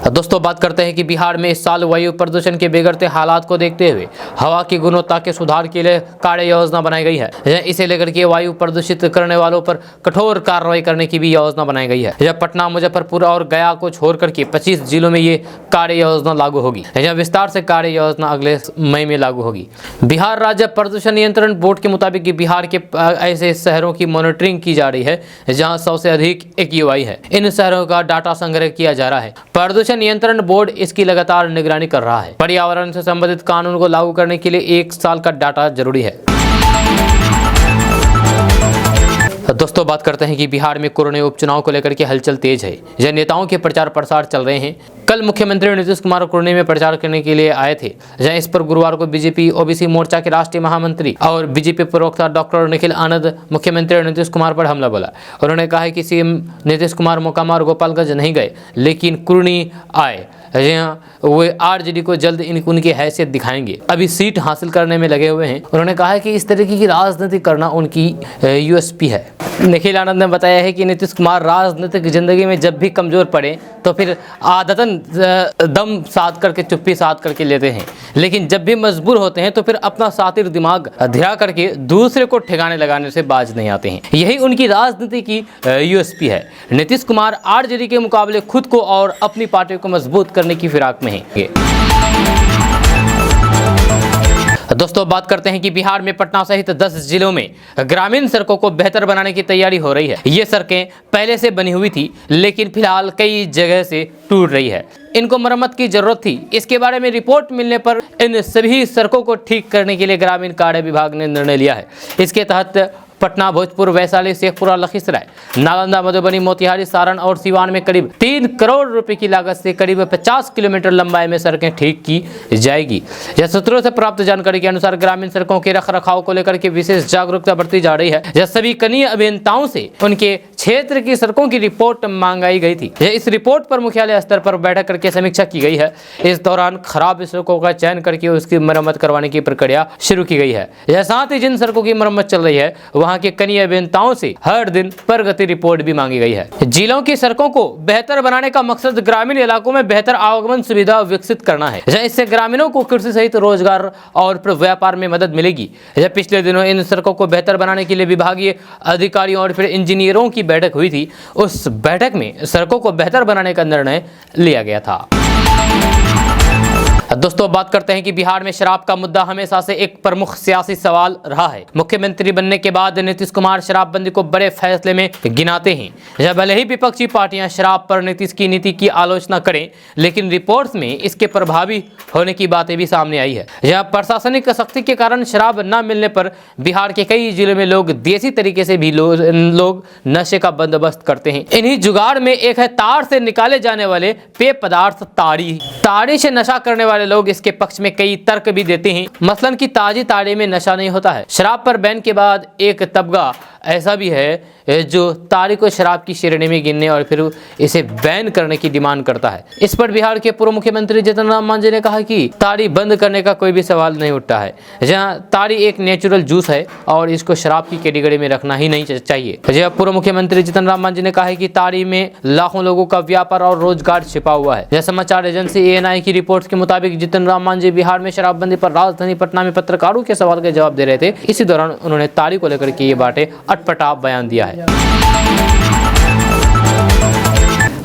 दोस्तों बात करते हैं कि बिहार में इस साल वायु प्रदूषण के बिगड़ते हालात को देखते हुए हवा की गुणवत्ता के सुधार के लिए कार्य योजना बनाई गई है। इसे लेकर के वायु प्रदूषित करने वालों पर कठोर कार्रवाई करने की भी योजना बनाई गई है। यह पटना, मुजफ्फरपुर और गया को छोड़ करके 25 जिलों में ये कार्य योजना लागू होगी। यह विस्तार से कार्य योजना अगले मई में लागू होगी। बिहार राज्य प्रदूषण नियंत्रण बोर्ड के मुताबिक बिहार के ऐसे शहरों की मॉनिटरिंग की जा रही है जहाँ 100 से अधिक AQI है। इन शहरों का डाटा संग्रह किया जा रहा है। प्रदूषण नियंत्रण बोर्ड इसकी लगातार निगरानी कर रहा है। पर्यावरण से संबंधित कानून को लागू करने के लिए 1 साल का डाटा जरूरी है। दोस्तों बात करते हैं कि बिहार में कोरोना उपचुनाव को लेकर के हलचल तेज है। यह नेताओं के प्रचार प्रसार चल रहे हैं। कल मुख्यमंत्री नीतीश कुमार कोरोना में प्रचार करने के लिए आए थे। जहां इस पर गुरुवार को बीजेपी ओबीसी मोर्चा के राष्ट्रीय महामंत्री और बीजेपी प्रवक्ता डॉक्टर निखिल आनंद मुख्यमंत्री नीतीश कुमार पर हमला बोला। उन्होंने कहा है कि सीएम नीतीश कुमार मोकामा और गोपालगंज नहीं गए, लेकिन कुर्नी आए। वे आरजेडी को जल्द उनकी हैसियत दिखाएंगे, अभी सीट हासिल करने में लगे हुए हैं। उन्होंने कहा है कि इस तरीके की राजनीति करना उनकी यूएसपी है। निखिल आनंद ने बताया है कि नीतीश कुमार राजनीतिक जिंदगी में जब भी कमजोर पड़े तो फिर आदतन दम साध करके, चुप्पी साध करके लेते हैं, लेकिन जब भी मजबूर होते हैं तो फिर अपना सातिर दिमाग धिरा करके दूसरे को ठिकाने लगाने से बाज नहीं आते हैं। यही उनकी राजनीति की यूएसपी है। नीतीश कुमार आरजेडी के मुकाबले खुद को और अपनी पार्टी को मजबूत करने की फिराक में हैं। दोस्तों बात करते हैं कि बिहार में पटना सहित 10 जिलों में ग्रामीण सड़कों को बेहतर बनाने की तैयारी हो रही है। ये सड़कें पहले से बनी हुई थी, लेकिन फिलहाल कई जगह से टूट रही है। इनको मरम्मत की जरूरत थी। इसके बारे में रिपोर्ट मिलने पर इन सभी सड़कों को ठीक करने के लिए ग्रामीण कार्य विभाग ने निर्णय लिया है। इसके तहत पटना, भोजपुर, वैशाली, शेखपुरा, लखीसराय, नालंदा, मधुबनी, मोतिहारी, सारण और सिवान में करीब 3 करोड़ रुपए की लागत से करीब 50 किलोमीटर लंबाई में सड़कें ठीक की जाएगी। यह सूत्रों से प्राप्त जानकारी के अनुसार ग्रामीण सड़कों के रखरखाव को लेकर के विशेष जागरूकता बरती जा रही है। यह सभी कनीय अभियंताओं से उनके क्षेत्र की सड़कों की रिपोर्ट मांगाई गई थी। इस रिपोर्ट पर मुख्यालय स्तर पर बैठक करके समीक्षा की गई है। इस दौरान खराब सड़कों का चयन करके उसकी मरम्मत करवाने की प्रक्रिया शुरू की गई है। यह साथ ही जिन सड़कों की मरम्मत चल रही है वहां के कनीय अभियंताओं से हर दिन प्रगति रिपोर्ट भी मांगी गई है। जिलों की सड़कों को बेहतर बनाने का मकसद ग्रामीण इलाकों में बेहतर आवागमन सुविधा विकसित करना है। इससे ग्रामीणों को कृषि सहित रोजगार और व्यापार में मदद मिलेगी। पिछले दिनों इन सड़कों को बेहतर बनाने के लिए विभागीय अधिकारियों और फिर इंजीनियरों की बैठक हुई थी। उस बैठक में सड़कों को बेहतर बनाने का निर्णय लिया गया था। दोस्तों बात करते हैं कि बिहार में शराब का मुद्दा हमेशा से एक प्रमुख सियासी सवाल रहा है। मुख्यमंत्री बनने के बाद नीतीश कुमार शराबबंदी को बड़े फैसले में गिनाते हैं। जब भले ही विपक्षी पार्टियां शराब पर नीतीश की नीति की आलोचना करें, लेकिन रिपोर्ट्स में इसके प्रभावी होने की बातें भी सामने आई है। यह प्रशासनिक सख्ती के कारण शराब न मिलने पर बिहार के कई जिलों में लोग देसी तरीके से भी लोग नशे का बंदोबस्त करते हैं। इन्हीं जुगाड़ में एक है ताड़ से निकाले जाने वाले पेय पदार्थ ताड़ी से नशा करने वाले लोग इसके पक्ष में कई तर्क भी देते हैं। मसलन कि ताजी ताड़ी में नशा नहीं होता है। शराब पर बैन के बाद एक तबका ऐसा भी है जो ताड़ी को शराब की श्रेणी में गिनने और फिर इसे बैन करने की डिमांड करता है। इस पर बिहार के पूर्व मुख्यमंत्री जीतन राम मांझी ने कहा कि ताड़ी बंद करने का कोई भी सवाल नहीं उठता है। जहां ताड़ी एक नेचुरल जूस है और इसको शराब की कैटेगरी में रखना ही नहीं चाहिए। जहां पूर्व मुख्यमंत्री जीतन राम मांझी ने कहा है कि ताड़ी में लाखों लोगों का व्यापार और रोजगार छिपा हुआ है। यह समाचार एजेंसी ANI की रिपोर्ट के मुताबिक जीतन राम मांझी बिहार में शराबबंदी पर राजधानी पटना में पत्रकारों के सवाल के जवाब दे रहे थे। इसी दौरान उन्होंने ताड़ी को लेकर के ये बातें अटपटा बयान दिया है।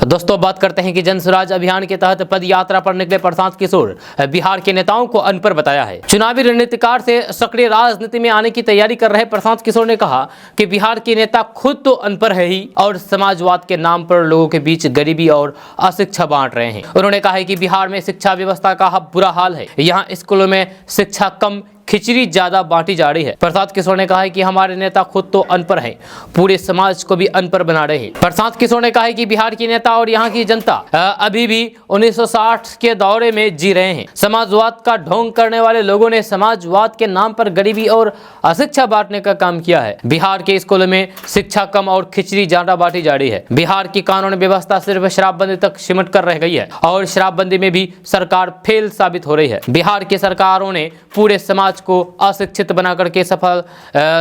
दोस्तों बात करते हैं कि जन स्वराज अभियान के तहत पद यात्रा पर निकले प्रशांत किशोर बिहार के नेताओं को अनपढ़ बताया है। चुनावी रणनीतिकार से सक्रिय राजनीति में आने की तैयारी कर रहे प्रशांत किशोर ने कहा कि बिहार के नेता खुद तो अनपढ़ है ही और समाजवाद के नाम पर लोगों के बीच गरीबी और अशिक्षा बांट रहे हैं। उन्होंने कहा है कि बिहार में शिक्षा व्यवस्था का बुरा हाल है, यहाँ स्कूलों में शिक्षा कम खिचड़ी ज्यादा बांटी जा रही है। प्रशांत किशोर ने कहा है कि हमारे नेता खुद तो अनपढ़ हैं, पूरे समाज को भी अनपढ़ बना रहे हैं। प्रशांत किशोर ने कहा है कि बिहार की नेता और यहाँ की जनता अभी भी 1960 के दौरे में जी रहे हैं। समाजवाद का ढोंग करने वाले लोगों ने समाजवाद के नाम पर गरीबी और अशिक्षा बांटने का काम किया है। बिहार के स्कूलों में शिक्षा कम और खिचड़ी ज्यादा बांटी जा रही है। बिहार की कानून व्यवस्था सिर्फ शराबबंदी तक सिमट कर रह गई है और शराबबंदी में भी सरकार फेल साबित हो रही है। बिहार की सरकारों ने पूरे समाज को अशिक्षित बना करके सफल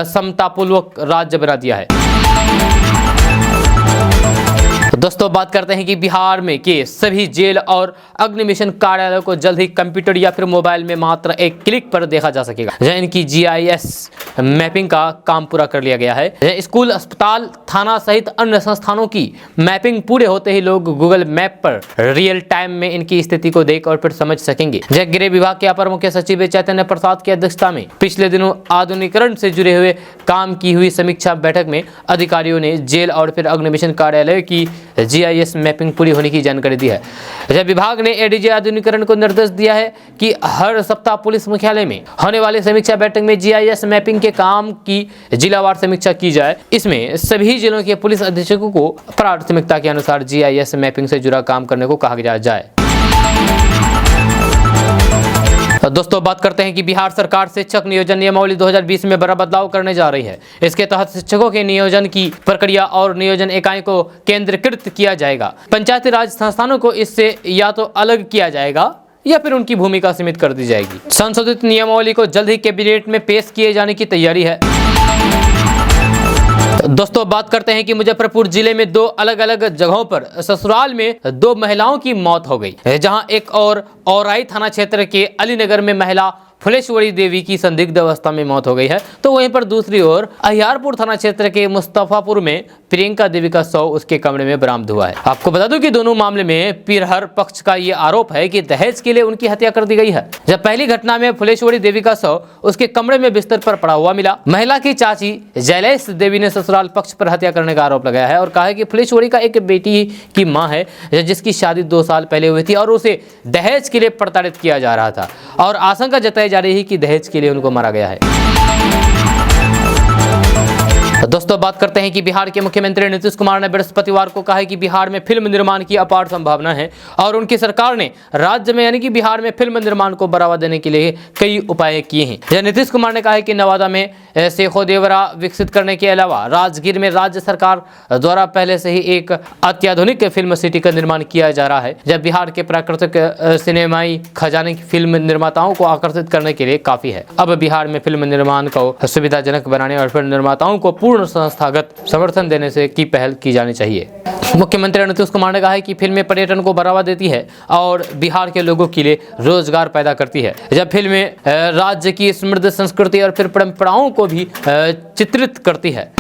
समतापूर्वक राज्य बना दिया है। दोस्तों बात करते हैं कि बिहार में के सभी जेल और अग्निमिशन कार्यालयों को जल्द ही कंप्यूटर या फिर मोबाइल में मात्र एक क्लिक पर देखा जा सकेगा। जहाँ इनकी GIS मैपिंग का काम पूरा कर लिया गया है। स्कूल, अस्पताल, थाना सहित अन्य संस्थानों की मैपिंग पूरे होते ही लोग गूगल मैप पर रियल टाइम में इनकी स्थिति को देख और फिर समझ सकेंगे। जय गृह विभाग के अपर मुख्य सचिव चैतन्य प्रसाद की अध्यक्षता में पिछले दिनों आधुनिकीकरण से जुड़े हुए काम की हुई समीक्षा बैठक में अधिकारियों ने जेल और फिर अग्निमिशन कार्यालय की GIS मैपिंग पूरी होने की जानकारी दी है। जब विभाग ने ADG आधुनिकीकरण को निर्देश दिया है कि हर सप्ताह पुलिस मुख्यालय में होने वाली समीक्षा बैठक में GIS मैपिंग के काम की जिलावार समीक्षा की जाए। इसमें सभी जिलों के पुलिस अधीक्षकों को प्राथमिकता के अनुसार GIS मैपिंग से जुड़ा काम करने को कहा जाए। दोस्तों बात करते हैं कि बिहार सरकार शिक्षक नियोजन नियमावली 2020 में बड़ा बदलाव करने जा रही है। इसके तहत शिक्षकों के नियोजन की प्रक्रिया और नियोजन इकाई को केंद्रीकृत किया जाएगा। पंचायती राज संस्थानों को इससे या तो अलग किया जाएगा या फिर उनकी भूमिका सीमित कर दी जाएगी। संशोधित नियमावली को जल्द ही कैबिनेट में पेश किए जाने की तैयारी है। दोस्तों बात करते हैं कि मुजफ्फरपुर जिले में 2 अलग अलग जगहों पर ससुराल में 2 महिलाओं की मौत हो गई, जहां एक और औराई थाना क्षेत्र के अलीनगर में महिला फुलेश्वरी देवी की संदिग्ध अवस्था में मौत हो गई है, तो वहीं पर दूसरी ओर अहियारपुर थाना क्षेत्र के मुस्तफापुर में प्रियंका देवी का शव उसके कमरे में बरामद हुआ है। आपको बता दूं कि दोनों मामले में पिरहर पक्ष का ये आरोप है कि दहेज के लिए उनकी हत्या कर दी गई है। जब पहली घटना में फुलेश्वरी देवी का शव उसके कमरे में बिस्तर पर पड़ा हुआ मिला, महिला की चाची जयलेश देवी ने ससुराल पक्ष पर हत्या करने का आरोप लगाया है और कहा है कि फुलेश्वरी का एक बेटी की माँ है जिसकी शादी 2 साल पहले हुई थी और उसे दहेज के लिए प्रताड़ित किया जा रहा था और आशंका जताई जा रही है कि दहेज के लिए उनको मारा गया है। दोस्तों बात करते हैं कि बिहार के मुख्यमंत्री नीतीश कुमार ने बृहस्पतिवार को कहा है कि बिहार में फिल्म निर्माण की अपार संभावना है और उनकी सरकार ने राज्य में यानी कि बिहार में फिल्म निर्माण को बढ़ावा देने के लिए कई उपाय किए हैं। नीतीश कुमार ने कहा है कि नवादा में शेखो देवरा विकसित करने के अलावा राजगीर में राज्य सरकार द्वारा पहले से ही एक अत्याधुनिक फिल्म सिटी का निर्माण किया जा रहा है, जब बिहार के प्राकृतिक सिनेमाई खजाने की फिल्म निर्माताओं को आकर्षित करने के लिए काफी है। अब बिहार में फिल्म निर्माण को सुविधाजनक बनाने और फिल्म निर्माताओं को पूर्ण संस्थागत समर्थन देने से की पहल की जानी चाहिए। मुख्यमंत्री नीतीश कुमार ने कहा है कि फिल्में पर्यटन को बढ़ावा देती है और बिहार के लोगों के लिए रोजगार पैदा करती है, जब फिल्में राज्य की समृद्ध संस्कृति और फिर परंपराओं को भी चित्रित करती है।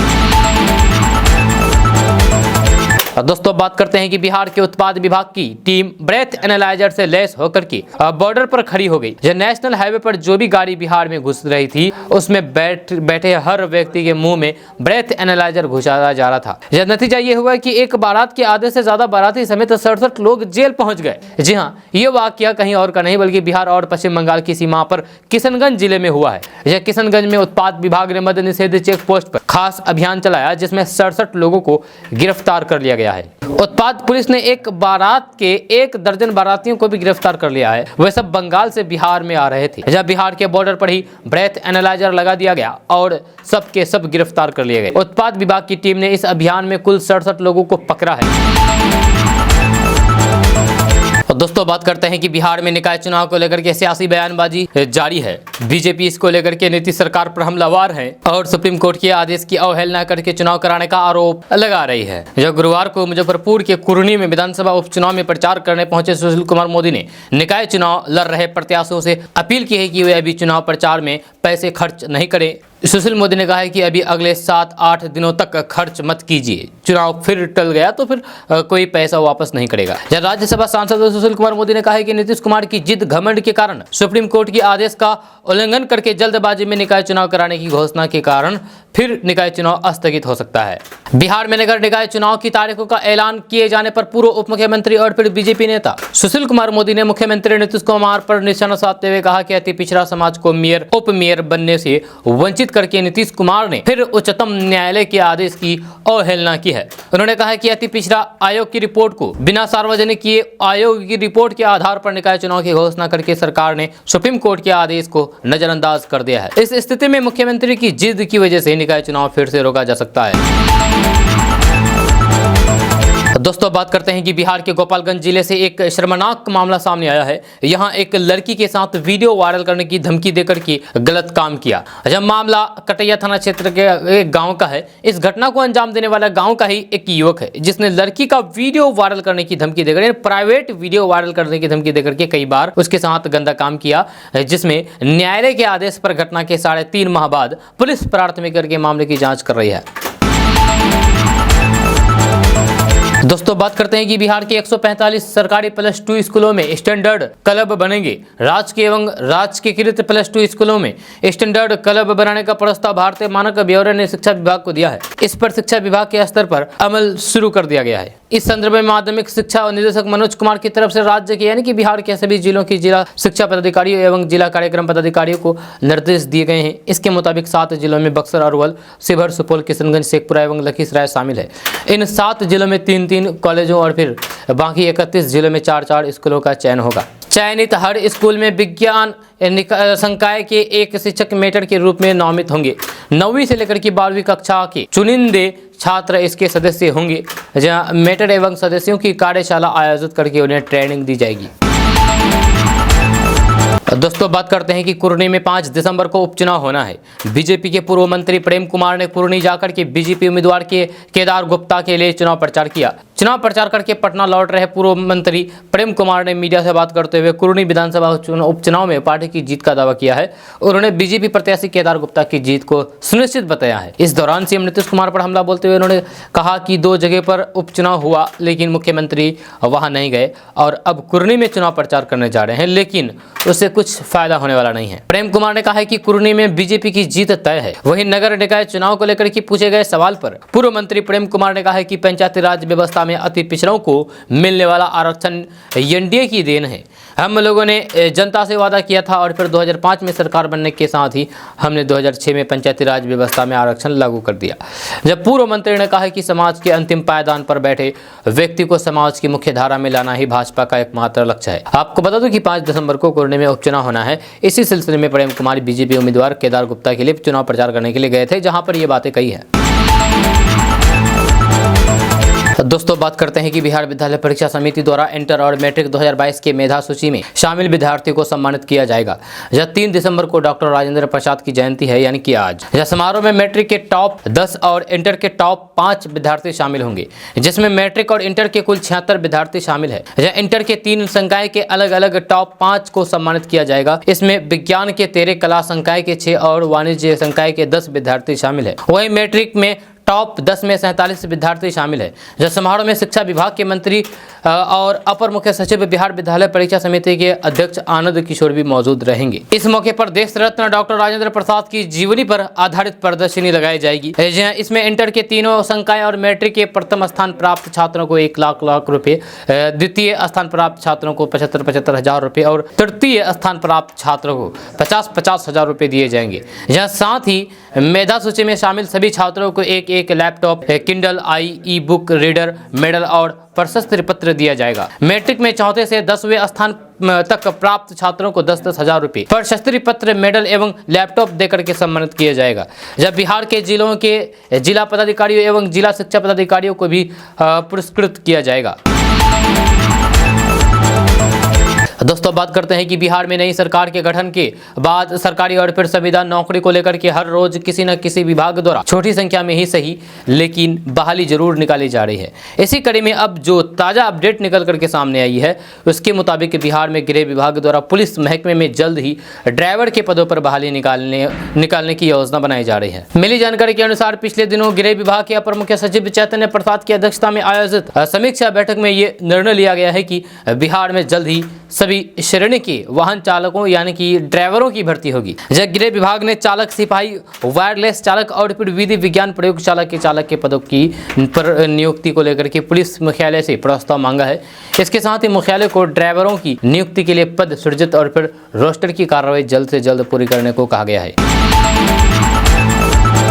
दोस्तों बात करते हैं कि बिहार के उत्पाद विभाग की टीम ब्रेथ एनालाइजर से लैस होकर के बॉर्डर पर खड़ी हो गई। जो नेशनल हाईवे पर जो भी गाड़ी बिहार में घुस रही थी उसमें बैठे हर व्यक्ति के मुंह में ब्रेथ एनालाइजर घुसाया जा रहा था। यह नतीजा ये हुआ कि एक बारात के आधे से ज्यादा बाराती समेत 67 लोग जेल पहुंच गए। जी हाँ, ये वाकया कहीं और का नहीं बल्कि बिहार और पश्चिम बंगाल की सीमा पर किशनगंज जिले में हुआ है। यह किशनगंज में उत्पाद विभाग ने मद्य निषेध चेक पोस्ट पर खास अभियान चलाया जिसमें 67 लोगों को गिरफ्तार कर लिया गया है। उत्पाद पुलिस ने एक बारात के 1 दर्जन बारातियों को भी गिरफ्तार कर लिया है। वे सब बंगाल से बिहार में आ रहे थे। जब बिहार के बॉर्डर पर ही ब्रेथ एनालाइजर लगा दिया गया और सब के सब गिरफ्तार कर लिए गए। उत्पाद विभाग की टीम ने इस अभियान में कुल 67 लोगों को पकड़ा है। दोस्तों बात करते हैं कि बिहार में निकाय चुनाव को लेकर के सियासी बयानबाजी जारी है। बीजेपी इसको लेकर के नीतीश सरकार पर हमलावर है और सुप्रीम कोर्ट के आदेश की अवहेलना करके चुनाव कराने का आरोप लगा रही है। जो गुरुवार को मुजफ्फरपुर के कुरनी में विधानसभा उपचुनाव में प्रचार करने पहुंचे सुशील कुमार मोदी ने निकाय चुनाव लड़ रहे प्रत्याशियों से अपील की है कि वे अभी चुनाव प्रचार में पैसे खर्च नहीं करें। सुशील मोदी ने कहा है कि अभी अगले 7-8 दिनों तक खर्च मत कीजिए, चुनाव फिर टल गया तो फिर कोई पैसा वापस नहीं करेगा। राज्यसभा सांसद सुशील कुमार मोदी ने कहा है कि नीतीश कुमार की जिद घमंड के कारण सुप्रीम कोर्ट के आदेश का उल्लंघन करके जल्दबाजी में निकाय चुनाव कराने की घोषणा के कारण फिर निकाय चुनाव स्थगित हो सकता है। बिहार में नगर निकाय चुनाव की तारीखों का ऐलान किए जाने पर पूर्व उप मुख्यमंत्री और फिर बीजेपी नेता सुशील कुमार मोदी ने मुख्यमंत्री नीतीश कुमार पर निशाना साधते हुए कहा कि अति पिछड़ा समाज को मेयर उप मेयर बनने से वंचित करके नीतीश कुमार ने फिर उच्चतम न्यायालय के आदेश की अवहेलना की है। उन्होंने कहा कि अति पिछड़ा आयोग की रिपोर्ट को बिना सार्वजनिक किए आयोग की रिपोर्ट के आधार पर निकाय चुनाव की घोषणा करके सरकार ने सुप्रीम कोर्ट के आदेश को नजरअंदाज कर दिया है। इस स्थिति में मुख्यमंत्री की जिद की वजह से निकाय चुनाव फिर से रोका जा सकता है। दोस्तों बात करते हैं कि बिहार के गोपालगंज जिले से एक शर्मनाक मामला सामने आया है। यहां एक लड़की के साथ वीडियो वायरल करने की धमकी देकर के गलत काम किया। जब मामला कटैया थाना क्षेत्र के एक गांव का है। इस घटना को अंजाम देने वाला गांव का ही एक युवक है जिसने लड़की का वीडियो वायरल करने की धमकी देकर, प्राइवेट वीडियो वायरल करने की धमकी देकर के कई बार उसके साथ गंदा काम किया, जिसमें न्यायालय के आदेश पर घटना के 3.5 माह बाद पुलिस प्राथमिकी करके मामले की जाँच कर रही है। दोस्तों बात करते हैं कि बिहार के 145 सरकारी +2 स्कूलों में स्टैंडर्ड क्लब बनेंगे। राजकीय एवं राजकीयकृत +2 स्कूलों में स्टैंडर्ड क्लब बनाने का प्रस्ताव भारतीय मानक ब्यूरो ने शिक्षा विभाग को दिया है। इस पर शिक्षा विभाग के स्तर पर अमल शुरू कर दिया गया है। इस संदर्भ में माध्यमिक शिक्षा निदेशक मनोज कुमार की तरफ से राज्य के यानी कि बिहार के सभी जिलों की जिला शिक्षा पदाधिकारियों एवं जिला कार्यक्रम पदाधिकारियों को निर्देश दिए गए हैं। इसके मुताबिक 7 जिलों में बक्सर, अरवल, शिवहर, सुपौल, किशनगंज, शेखपुरा एवं लखीसराय शामिल है। इन 7 जिलों में 3-3 कॉलेजों और फिर बाकी 31 जिलों में 4-4 स्कूलों का चयन होगा। चयनित हर स्कूल में विज्ञान संकाय के एक शिक्षक मेटर के रूप में नामित होंगे। 9वीं से लेकर के 12वीं कक्षा के चुनिंदे छात्र इसके सदस्य होंगे, जहां मेटर एवं सदस्यों की कार्यशाला आयोजित करके उन्हें ट्रेनिंग दी जाएगी। दोस्तों बात करते हैं कि कुरनी में 5 दिसंबर को उपचुनाव होना है। बीजेपी के पूर्व मंत्री प्रेम कुमार ने कुरनी जाकर के बीजेपी उम्मीदवार के केदार गुप्ता के लिए चुनाव प्रचार किया। चुनाव प्रचार करके पटना लौट रहे पूर्व मंत्री प्रेम कुमार ने मीडिया से बात करते हुए कुरनी विधानसभा उपचुनाव में पार्टी की जीत का दावा किया है। उन्होंने बीजेपी प्रत्याशी केदार गुप्ता की जीत को सुनिश्चित बताया है। इस दौरान सीएम नीतीश कुमार पर हमला बोलते हुए उन्होंने कहा कि 2 जगह पर उपचुनाव हुआ लेकिन मुख्यमंत्री वहां नहीं गए और अब कुरनी में चुनाव प्रचार करने जा रहे हैं, लेकिन उससे कुछ फायदा होने वाला नहीं है। प्रेम कुमार ने कहा है कि कुरनी में बीजेपी की जीत तय है। वहीं नगर निकाय चुनाव को लेकर के पूछे गए सवाल पर पूर्व मंत्री प्रेम कुमार ने कहा है कि पंचायती राज व्यवस्था में अति पिछड़ों को मिलने वाला आरक्षण एनडीए की देन है। हम लोगों ने जनता से वादा किया था और फिर 2005 में सरकार बनने के साथ ही हमने 2006 में पंचायती राज व्यवस्था में आरक्षण लागू कर दिया। जब पूर्व मंत्री ने कहा है कि समाज के अंतिम पायदान पर बैठे व्यक्ति को समाज की मुख्य धारा में लाना ही भाजपा का एकमात्र लक्ष्य है। आपको बता दूं कि 5 दिसंबर को कुरनी में उपचुनाव होना है। इसी सिलसिले में प्रेम कुमार बीजेपी उम्मीदवार केदार गुप्ता के लिए चुनाव प्रचार करने के लिए गए थे, जहां पर ये बातें कही है। दोस्तों बात करते हैं कि बिहार विद्यालय परीक्षा समिति द्वारा इंटर और मैट्रिक 2022 के मेधा सूची में शामिल विद्यार्थियों को सम्मानित किया जाएगा। यह 3 दिसंबर को डॉक्टर राजेंद्र प्रसाद की जयंती है, यानी कि आज। यह समारोह में मैट्रिक के टॉप 10 और इंटर के टॉप 5 विद्यार्थी शामिल होंगे, जिसमें मैट्रिक और इंटर के कुल 76 विद्यार्थी शामिल है। यह इंटर के 3 संकाय के अलग अलग टॉप 5 को सम्मानित किया जाएगा। इसमें विज्ञान के 13, कला संकाय के 6 और वाणिज्य संकाय के 10 विद्यार्थी शामिल है। वहीं मैट्रिक में टॉप 10 में 47 विद्यार्थी शामिल है। जब समारोह में शिक्षा विभाग के मंत्री और अपर मुख्य सचिव बिहार विद्यालय परीक्षा समिति के अध्यक्ष आनंद किशोर भी मौजूद रहेंगे। इस मौके पर देश रत्न डॉक्टर राजेंद्र प्रसाद की जीवनी पर आधारित प्रदर्शनी लगाई जाएगी। इसमें इंटर के तीनों संकाय और मैट्रिक के प्रथम स्थान प्राप्त छात्रों को 1 लाख रुपए, द्वितीय स्थान प्राप्त छात्रों को 75,000 हजार रुपए और तृतीय स्थान प्राप्त छात्रों को 50,000 हजार रुपए दिए जाएंगे। यह साथ ही मेधा सूची में शामिल सभी छात्रों को एक लैपटॉप, किंडल, ई बुक रीडर, मेडल और प्रशस्ति पत्र दिया जाएगा। मैट्रिक में 4 से 10वें स्थान तक प्राप्त छात्रों को 10-10 हजार रुपए, प्रशस्ति पत्र, मेडल एवं लैपटॉप देकर के सम्मानित किया जाएगा। जब बिहार के जिलों के जिला पदाधिकारियों एवं जिला शिक्षा पदाधिकारियों को भी पुरस्कृत किया जाएगा। दोस्तों बात करते हैं कि बिहार में नई सरकार के गठन के बाद सरकारी और फिर संविदा नौकरी को लेकर के हर रोज किसी न किसी विभाग द्वारा छोटी संख्या में ही सही लेकिन बहाली जरूर निकाली जा रही है। इसी कड़ी में अब जो ताजा अपडेट निकल करके सामने आई है उसके मुताबिक बिहार में गृह विभाग द्वारा पुलिस महकमे में जल्द ही ड्राइवर के पदों पर बहाली निकालने की योजना बनाई जा रही है। मिली जानकारी के अनुसार पिछले दिनों गृह विभाग के अपर मुख्य सचिव चैतन्य प्रसाद की अध्यक्षता में आयोजित समीक्षा बैठक में ये निर्णय लिया गया है कि बिहार में जल्द ही सभी श्रेणी के वाहन चालकों यानी कि ड्राइवरों की भर्ती होगी। जब गृह विभाग ने चालक, सिपाही, वायरलेस चालक और फिर विधि विज्ञान प्रयोगशाला के चालक के पदों की पर नियुक्ति को लेकर के पुलिस मुख्यालय से प्रस्ताव मांगा है। इसके साथ ही मुख्यालय को ड्राइवरों की नियुक्ति के लिए पद सृजित और फिर रोस्टर की कार्रवाई जल्द से जल्द पूरी करने को कहा गया है।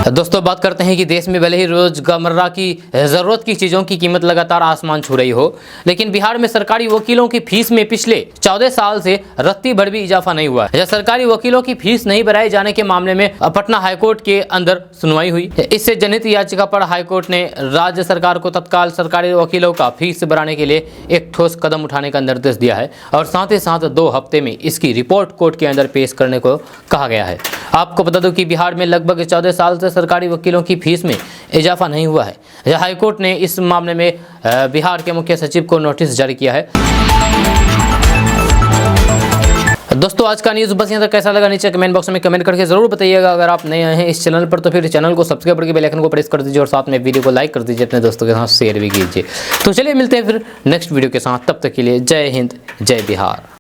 दोस्तों बात करते हैं कि देश में भले ही रोजमर्रा की जरूरत की चीजों की कीमत लगातार आसमान छू रही हो, लेकिन बिहार में सरकारी वकीलों की फीस में पिछले 14 साल से रत्ती भर भी इजाफा नहीं हुआ है। सरकारी वकीलों की फीस नहीं भराए जाने के मामले में पटना हाईकोर्ट के अंदर सुनवाई हुई। इससे जनहित याचिका पर हाईकोर्ट ने राज्य सरकार को तत्काल सरकारी वकीलों का फीस बढ़ाने के लिए एक ठोस कदम उठाने का निर्देश दिया है और साथ ही साथ 2 हफ्ते में इसकी रिपोर्ट कोर्ट के अंदर पेश करने को कहा गया है। आपको बता दूं कि बिहार में लगभग 14 साल से सरकारी वकीलों की फीस में इजाफा नहीं हुआ है। हाईकोर्ट ने इस मामले में बिहार के मुख्य सचिव को नोटिस जारी किया है। दोस्तों आज का न्यूज़ बस यहाँ तक। कैसा लगा नीचे कमेंट बॉक्स में कमेंट करके जरूर बताइएगा। अगर आप नए आए हैं इस चैनल पर तो फिर चैनल को सब्सक्राइब करके बेल आइकन को प्रेस कर दीजिए और साथ में वीडियो को लाइक कर दीजिए, अपने दोस्तों के साथ शेयर भी कीजिए। तो चलिए मिलते हैं फिर नेक्स्ट वीडियो के साथ, तब तक के लिए जय हिंद, जय बिहार।